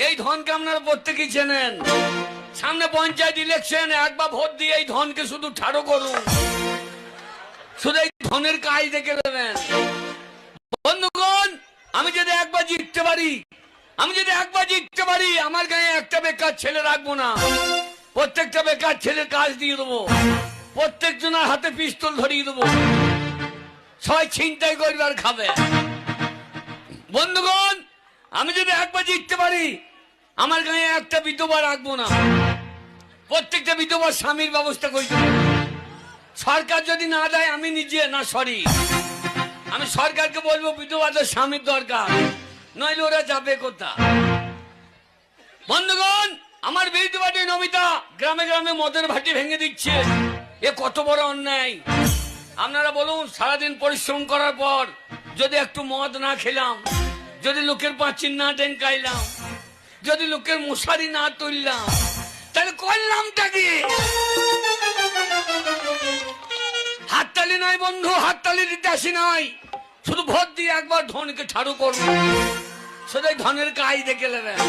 এই ধনকে আপনারা প্রত্যেকেই চেনেন। সামনে পঞ্চায়েত ইলেকশন, একবার ভোট দিয়ে এই ধনকে শুধু ঠাড়ো করুন, শুধু এই ধনের কাজ দেখে দেবেন। বন্ধুগণ, আমি যদি একবার জিততে পারি, আমার গায়ে একটা বেকার ছেলে রাখবো না, প্রত্যেকটা বেকার ছেলের কাজ দিয়ে দেবো, প্রত্যেক জনের হাতে পিস্তল ধরিয়ে দেবো, সবাই ছিনতাই করবে আর খাবে। বন্ধুগণ, আমি যদি একবার জিততে পারি, আমার গায়ে একটা বিধবা রাখবো না, প্রত্যেকটা বিধবার স্বামীর ব্যবস্থা করে দেবো। সরকার যদি না দেয়, আমি নিজে আমি সরকারকে বলবো বিধবাদের স্বামীর দরকার, নইলে ওরা যাবে কোথা। বন্ধুগণ, আমার বিধবাটি নমিতা গ্রামে গ্রামে মদের ভাটি ভেঙে দিচ্ছে, এ কত বড় অন্যায়। আপনারা বলুন, সারাদিন পরিশ্রম করার পর যদি একটু মদ না খেলাম, যদি লোকের পাঁচিল না ডেঙ্কাইলাম, যদি লোকের মশারি না তুললাম, তাহলে করলামটা কি? হাততালি নয় বন্ধু, হাততালি দিতে আসি নয়, শুধু ভোট দিয়ে একবার ধনকে ঠাড়ো করবো, শুধু ধনের কাজ দেখে নেবেন।